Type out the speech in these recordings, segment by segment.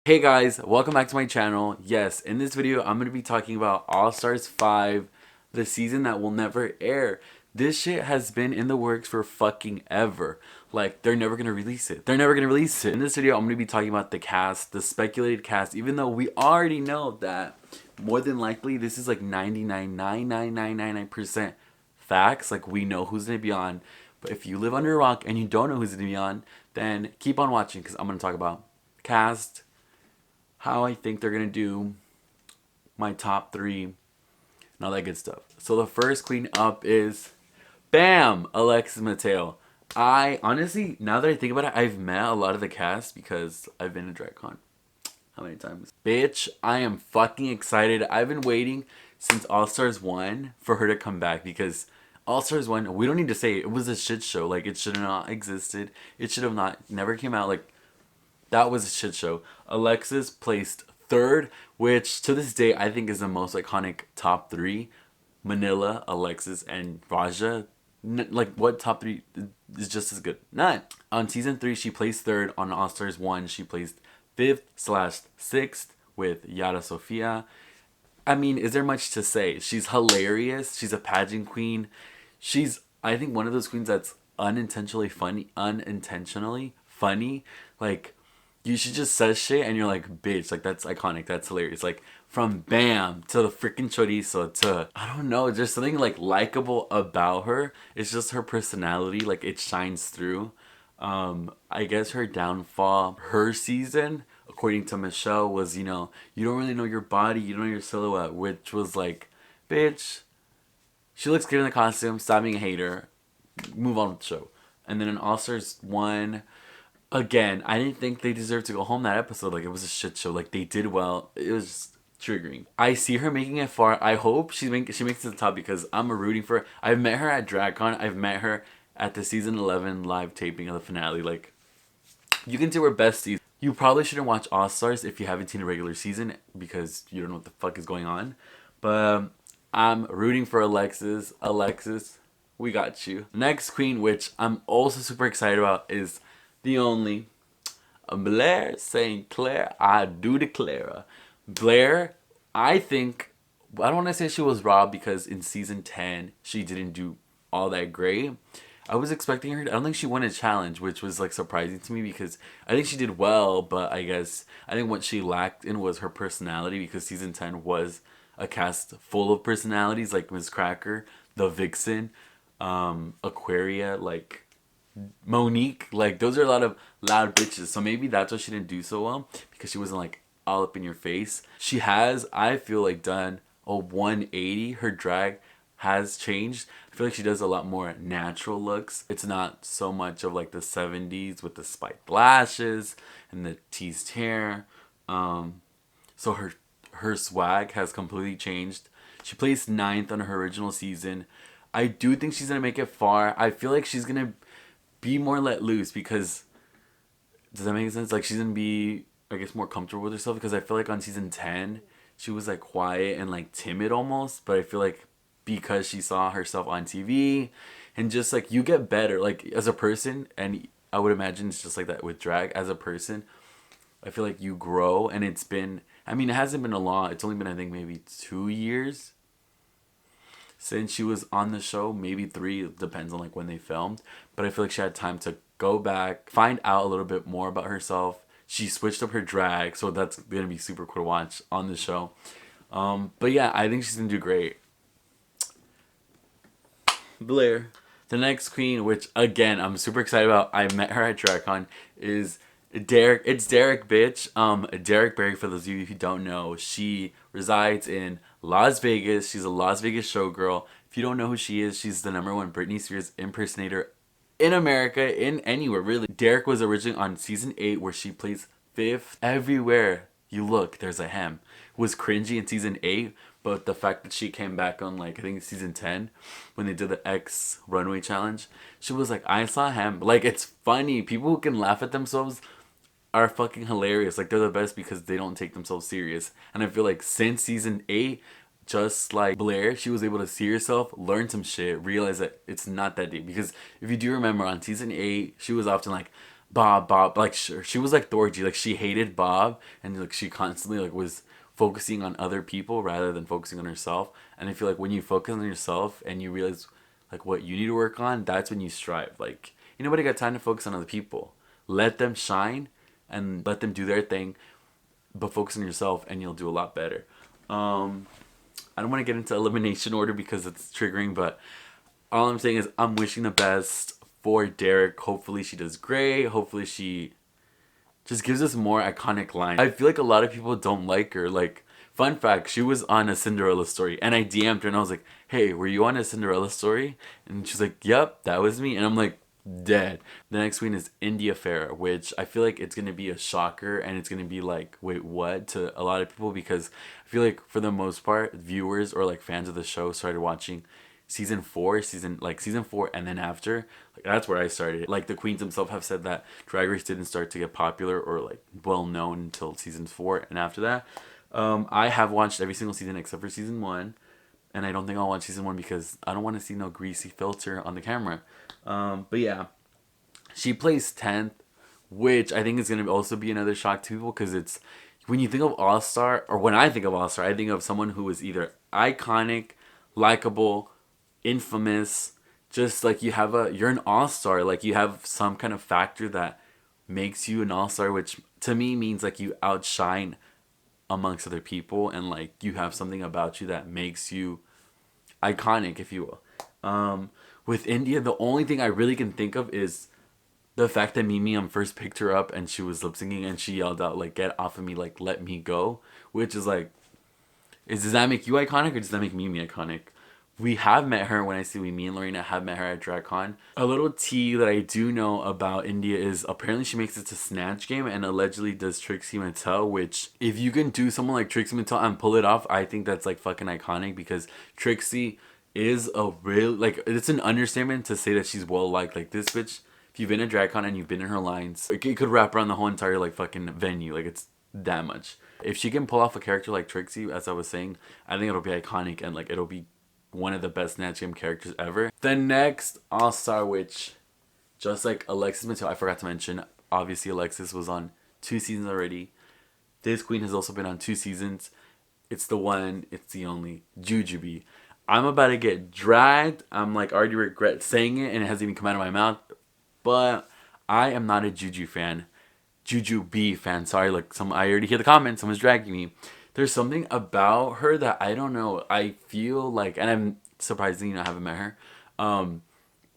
Hey guys, welcome back to my channel. Yes, in this video, I'm going to be talking about All-Stars 5, the season that will never air. This shit has been in the works for fucking ever. Like, they're never going to release it. They're never going to release it. In this video, I'm going to be talking about the cast, the speculated cast, even though we already know that more than likely this is like 99.99999% facts. Like, we know who's going to be on. But if you live under a rock and you don't know who's going to be on, then keep on watching because I'm going to talk about cast, how I think they're going to do, my top three, and all that good stuff. So the first queen up is, bam, Alexis Mateo. I honestly, now that I think about it, I've met a lot of the cast because I've been to DragCon. How many times? Bitch, I am fucking excited. I've been waiting since All Stars 1 for her to come back because All Stars 1, we don't need to say it was a shit show. Like, it should have not existed. It should have not, never came out. Like, that was a shit show. Alexis placed third, which to this day I think is the most iconic top three. Manila, Alexis, and Raja. Like, what top three is just as good? None. On season 3, she placed third. On All Stars 1, she placed 5th/6th with Yara Sofia. I mean, is there much to say? She's hilarious. She's a pageant queen. She's, I think, one of those queens that's unintentionally funny. Unintentionally funny. Like, she just says shit and you're like, bitch, like, that's iconic, that's hilarious. Like, from Bam to the freaking Chorizo to, I don't know, there's something like likable about her. It's just her personality, like, it shines through. I guess her downfall, her season, according to Michelle, was, you don't really know your body, you don't know your silhouette, which was like, bitch, she looks good in the costume, stop being a hater, move on with the show. And then in All Stars 1, again, I didn't think they deserved to go home that episode. Like, it was a shit show. Like, they did well. It was just triggering. I see her making it far. I hope she makes it to the top because I'm rooting for her. I've met her at DragCon. I've met her at the season 11 live taping of the finale. Like, you can do her best season. You probably shouldn't watch All Stars if you haven't seen a regular season because you don't know what the fuck is going on. But I'm rooting for Alexis. Alexis, we got you. Next queen, which I'm also super excited about, is the only Blair St. Clair. I do declare. Blair, I think, I don't want to say she was robbed because in season 10 she didn't do all that great. I was expecting her. I don't think she won a challenge, which was like surprising to me because I think she did well, but I think what she lacked in was her personality because season 10 was a cast full of personalities like Miss Cracker, the Vixen, Aquaria, like Monique. Like, those are a lot of loud bitches. So maybe that's why she didn't do so well because she wasn't like all up in your face. She has, I feel like, done a 180. Her drag has changed. I feel like she does a lot more natural looks. It's not so much of like the 70s with the spiked lashes and the teased hair. So her swag has completely changed. She placed ninth on her original season. I do think she's gonna make it far. I feel like she's gonna be more let loose because, does that make sense? Like, she's gonna be, I guess, more comfortable with herself because I feel like on season 10 she was like quiet and like timid almost, but I feel like because she saw herself on TV and just like, you get better like as a person, and I would imagine it's just like that with drag. As a person, I feel like you grow, and it's been, I mean, it hasn't been a long, it's only been, I think, maybe 2 years since she was on the show, maybe 3, it depends on like when they filmed, but I feel like she had time to go back, find out a little bit more about herself. She switched up her drag, so that's gonna be super cool to watch on the show. But yeah, I think she's gonna do great. Blair. The next queen, which again I'm super excited about, I met her at DragCon, is Derek. It's Derek, bitch. Derek Barry, for those of you who don't know, she resides in Las Vegas. She's a Las Vegas showgirl. If you don't know who she is, she's the #1 Britney Spears impersonator in America, in anywhere really. Derek was originally on season 8 where she plays 5th. Everywhere you look, there's a hem. It was cringy in season 8, but the fact that she came back on, like, I think season 10 when they did the X runway challenge, she was like, I saw him. Like, it's funny. People who can laugh at themselves are fucking hilarious. Like, they're the best because they don't take themselves serious. And I feel like since season 8, just like Blair, she was able to see herself, learn some shit, realize that it's not that deep. Because if you do remember on season 8, she was often like, Bob, like she was like Thorgy, like she hated Bob, and like she constantly like was focusing on other people rather than focusing on herself. And I feel like when you focus on yourself and you realize like what you need to work on, that's when you strive. Like you nobody got time to focus on other people. Let them shine and let them do their thing, but focus on yourself and you'll do a lot better. I don't want to get into elimination order because it's triggering, but all I'm saying is I'm wishing the best for Derek. Hopefully she does great. Hopefully she just gives us more iconic lines. I feel like a lot of people don't like her. Like, fun fact, she was on a Cinderella story, and I DM'd her and I was like, "Hey, were you on a Cinderella story?" And she's like, "Yep, that was me." And I'm like, dead. The next queen is India Farah, which I feel like it's gonna be a shocker, and it's gonna be like, wait, what, to a lot of people, because I feel like for the most part, viewers or like fans of the show started watching season four, and then after, like that's where I started. Like the queens themselves have said that Drag Race didn't start to get popular or like well known until season four, and after that, I have watched every single season except for season one, and I don't think I'll watch season one because I don't want to see no greasy filter on the camera. But yeah, she placed 10th, which I think is going to also be another shock to people because it's when you think of All Star, or when I think of All Star, I think of someone who is either iconic, likable, infamous, just like you're an all-star, like you have some kind of factor that makes you an all-star, which to me means like you outshine amongst other people, and like you have something about you that makes you iconic, if you will. With India, the only thing I really can think of is the fact that Mimi first picked her up and she was lip syncing and she yelled out like, "Get off of me, like let me go," which is like, does that make you iconic or does that make Mimi iconic? We have met her. When I say me and Lorena have met her at DragCon. A little tea that I do know about India is apparently she makes it to Snatch Game and allegedly does Trixie Mattel, which if you can do someone like Trixie Mattel and pull it off, I think that's like fucking iconic, because Trixie is a real, like, it's an understatement to say that she's well liked. Like this bitch, if you've been at DragCon and you've been in her lines, it could wrap around the whole entire like fucking venue. Like it's that much. If she can pull off a character like Trixie, as I was saying, I think it'll be iconic and like it'll be one of the best Snatch Game characters ever. The next All-Star, which just like Alexis Mateo, I forgot to mention, obviously Alexis was on 2 seasons already. This queen has also been on 2 seasons. It's the one, it's the only, Jujubee. I'm about to get dragged. I'm like already regret saying it and it hasn't even come out of my mouth. But I am not a Jujubee fan. Sorry, like I already hear the comments, someone's dragging me. There's something about her that I don't know. I feel like, and I'm surprisingly I haven't met her,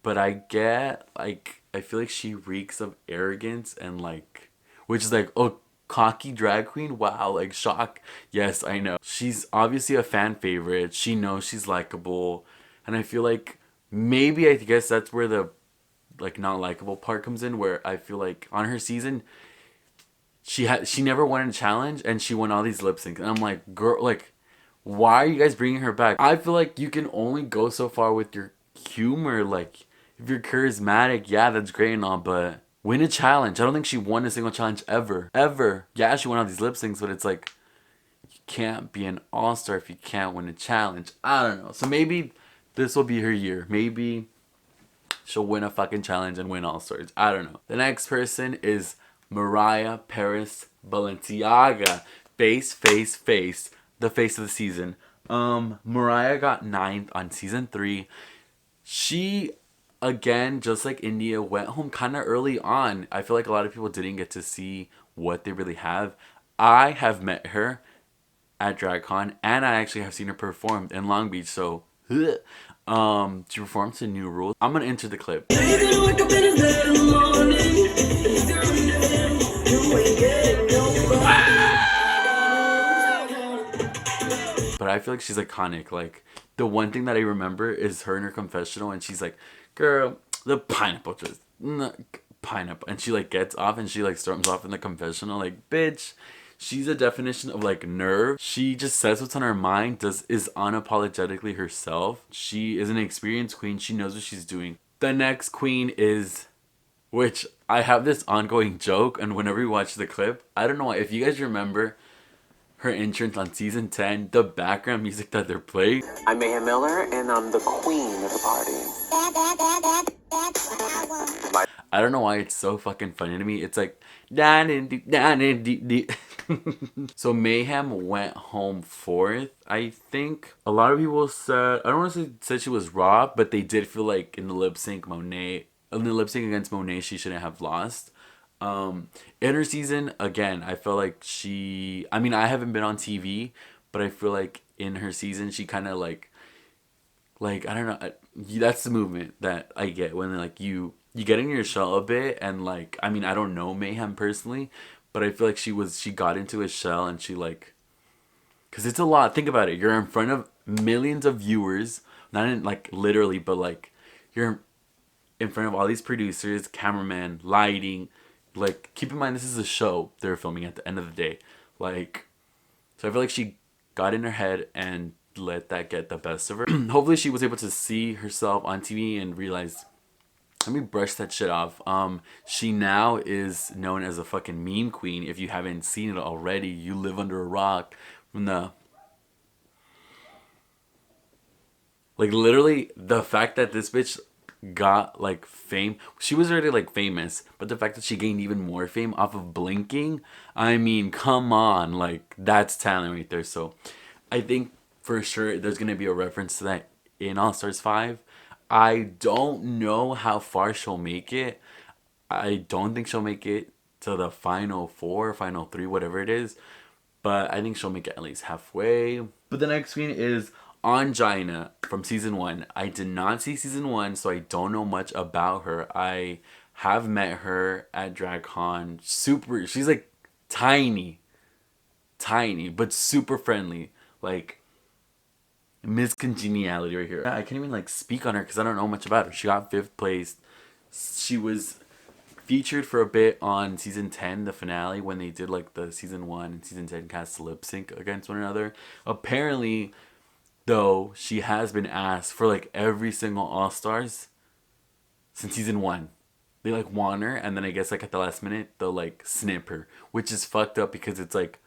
but I get like, I feel like she reeks of arrogance and like, which is like, oh, cocky drag queen, wow, like shock. Yes, I know she's obviously a fan favorite. She knows she's likable, and I feel like maybe, I guess that's where the like not likable part comes in, where I feel like on her season, she never won a challenge and she won all these lip syncs, and I'm like, girl, like why are you guys bringing her back? I feel like you can only go so far with your humor. Like if you're charismatic, yeah, that's great and all, but win a challenge. I don't think she won a single challenge ever. Yeah, she won all these lip syncs, but it's like you can't be an all-star if you can't win a challenge. I don't know, so maybe this will be her year. Maybe she'll win a fucking challenge and win all-stars. I don't know. The next person is Mariah Paris Balenciaga. Face. The face of the season. Mariah got 9th on season 3. She, again, just like India, went home kind of early on. I feel like a lot of people didn't get to see what they really have. I have met her at DragCon, and I actually have seen her perform in Long Beach, so she performed to New Rules. I'm gonna enter the clip. But I feel like she's iconic. Like the one thing that I remember is her in her confessional, and she's like, "Girl, the pineapple just pineapple," and she like gets off and she like storms off in the confessional. Like, bitch, she's a definition of like nerve. She just says what's on her mind. Is unapologetically herself. She is an experienced queen. She knows what she's doing. The next queen is, which I have this ongoing joke, and whenever we watch the clip, I don't know why, if you guys remember her entrance on season 10, the background music that they're playing. I'm Mayhem Miller, and I'm the queen of the party. I don't know why it's so fucking funny to me. It's like dan dan dan. So Mayhem went home fourth. I think a lot of people said, I don't want to say said she was robbed, but they did feel like in the lip sync against Monet, she shouldn't have lost. In her season, again, I felt like she. I mean, I haven't been on TV, but I feel like in her season, she kind of like I don't know. That's the movement that I get when like you get in your shell a bit, and like I mean I don't know Mayhem personally, but I feel like she got into a shell and she like, because it's a lot. Think about it. You're in front of millions of viewers, not in like literally, but like you're in front of all these producers, cameraman, lighting. Like keep in mind this is a show they're filming at the end of the day. Like so I feel like she got in her head and let that get the best of her. Hopefully she was able to see herself on TV and realize, let me brush that shit off. She now is known as a fucking meme queen. If you haven't seen it already, you live under a rock. From the like literally the fact that this bitch got like fame, she was already like famous, but the fact that she gained even more fame off of blinking, I mean come on, like that's talent right there. So I think for sure there's gonna be a reference to that in All Stars 5. I don't know how far she'll make it. I don't think she'll make it to the final four, final three, whatever it is. But I think she'll make it at least halfway. But the next queen is Angina from season one. I did not see season one, so I don't know much about her. I have met her at DragCon. Super, she's like tiny, tiny, but super friendly. Like Miss Congeniality right here. I can't even like speak on her because I don't know much about her. She got fifth place. She was featured for a bit on season 10, the finale, when they did like the season 1 and season 10 cast lip sync against one another. Apparently, though, she has been asked for like every single All Stars since season 1. They like want her, and then I guess like at the last minute they'll like snip her, which is fucked up because it's like,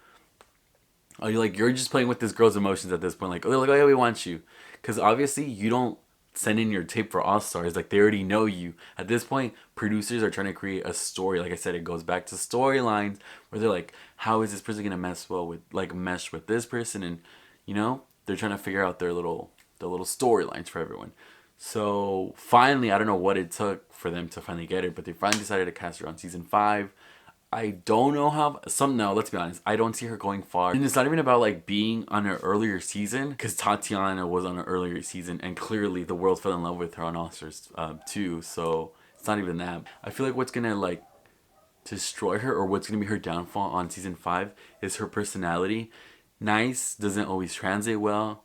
oh, you're just playing with this girl's emotions at this point. Like, oh, they're like, oh yeah, we want you, because obviously you don't send in your tape for All Stars. Like they already know you. At this point, producers are trying to create a story. Like I said, it goes back to storylines where they're like, how is this person gonna mesh with this person, and you know they're trying to figure out their little storylines for everyone. So finally, I don't know what it took for them to finally get her, but they finally decided to cast her on season 5. I don't know how some no, let's be honest. I don't see her going far. And it's not even about like being on an earlier season, because Tatiana was on an earlier season and clearly the world fell in love with her on All Stars 2. So it's not even that. I feel like what's gonna like destroy her, or what's gonna be her downfall on season 5, is her personality. Nice doesn't always translate well,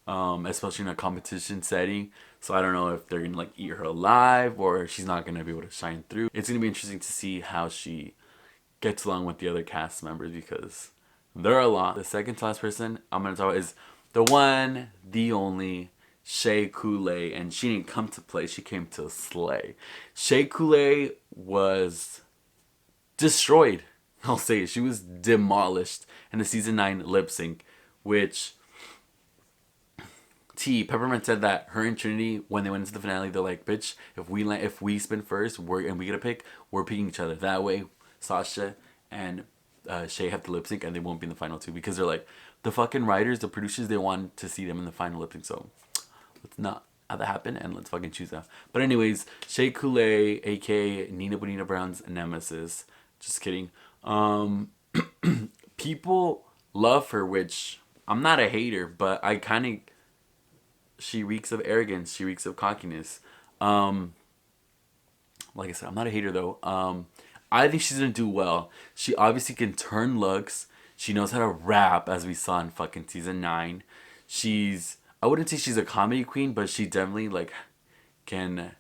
especially in a competition setting. So I don't know if they're gonna like eat her alive or she's not gonna be able to shine through. It's gonna be interesting to see how she gets along with the other cast members, because there are a lot. The second to last person I'm gonna talk about is the one, the only Shea Coulee, and she didn't come to play, she came to slay. Shea Coulee was destroyed. I'll say it. She was demolished in the season 9 lip sync, which Peppermint said that her and Trinity, when they went into the finale, they're like, bitch, if we spin first, and we get a pick, we're picking each other. That way, Sasha and Shay have to lip sync, and they won't be in the final 2, because they're like, the fucking writers, the producers, they want to see them in the final lip sync. So let's not have that happen, and let's fucking choose them. But anyways, Shea Coulee, aka Nina Bonita Brown's nemesis. Just kidding. People love her, which I'm not a hater, but I kind of, she reeks of arrogance. She reeks of cockiness. Like I said, I'm not a hater though. I think she's gonna do well. She obviously can turn looks. She knows how to rap, as we saw in fucking season 9. I wouldn't say she's a comedy queen, but she definitely like can,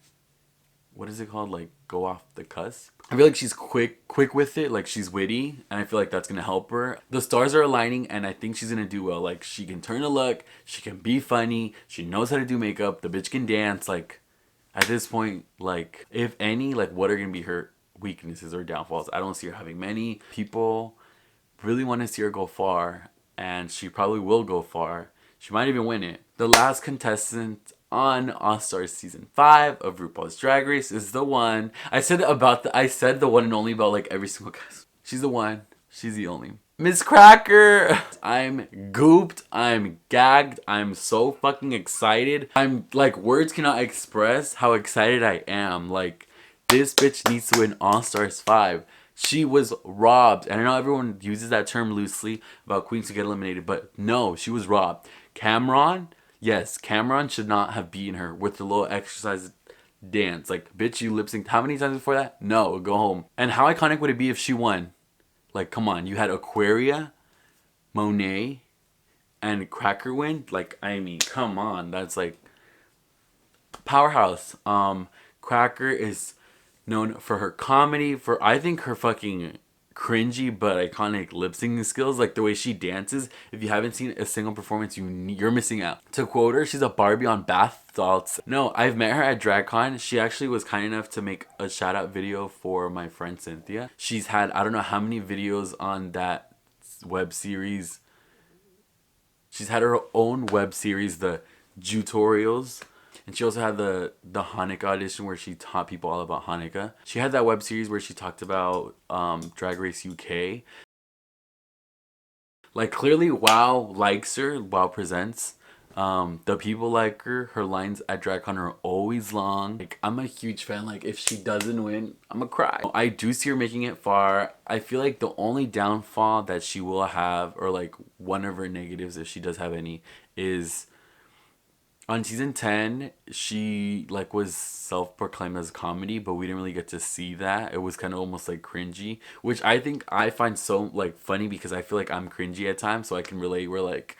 what is it called? Like go off the cusp. I feel like she's quick with it. Like she's witty, and I feel like that's gonna help her. The stars are aligning, and I think she's gonna do well. Like she can turn a look, she can be funny, she knows how to do makeup. The bitch can dance. Like at this point, like if any, like what are gonna be her weaknesses or downfalls? I don't see her having many. People really want to see her go far, and she probably will go far. She might even win it. The last contestant on All Stars season 5 of RuPaul's Drag Race is the one. I said the one and only about like every single cast. She's the one. She's the only. Miss Cracker. I'm gooped. I'm gagged. I'm so fucking excited. I'm like, words cannot express how excited I am. Like, this bitch needs to win All Stars 5. She was robbed. And I know everyone uses that term loosely about queens who get eliminated, but no, she was robbed. Cameron, yes, Cameron should not have beaten her with the little exercise dance. Like, bitch, you lip synced how many times before that? No, go home. And how iconic would it be if she won? Like, come on, you had Aquaria, Monet, and Cracker win. Like, I mean, come on, that's like powerhouse. Cracker is known for her comedy, for I think her fucking cringy but iconic lip syncing skills, like the way she dances. If you haven't seen a single performance, you're missing out. To quote her, she's a Barbie on bath salts. No, I've met her at DragCon. She actually was kind enough to make a shout out video for my friend Cynthia. She's had I don't know how many videos on that web series. She's had her own web series, the Tutorials. And she also had the Hanukkah audition where she taught people all about Hanukkah. She had that web series where she talked about Drag Race UK. Like, clearly WoW likes her. WoW presents. The people like her. Her lines at DragCon are always long. Like, I'm a huge fan. Like, if she doesn't win, I'm gonna cry. I do see her making it far. I feel like the only downfall that she will have, or like one of her negatives if she does have any, is on season 10 she like was self-proclaimed as comedy, but we didn't really get to see that. It was kind of almost like cringy, which I think I find so like funny because I feel like I'm cringy at times, so I can relate. We're like,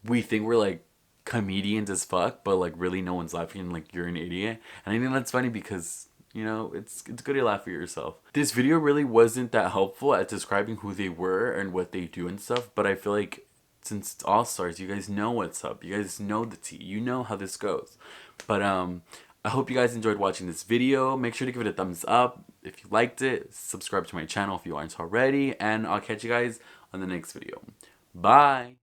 we think we're like comedians as fuck, but like really no one's laughing and like you're an idiot. And I think that's funny because you know it's good to laugh at yourself. This video really wasn't that helpful at describing who they were and what they do and stuff, but I feel like since it's All Stars, you guys know what's up. You guys know the tea. You know how this goes. But I hope you guys enjoyed watching this video. Make sure to give it a thumbs up if you liked it. Subscribe to my channel if you aren't already. And I'll catch you guys on the next video. Bye.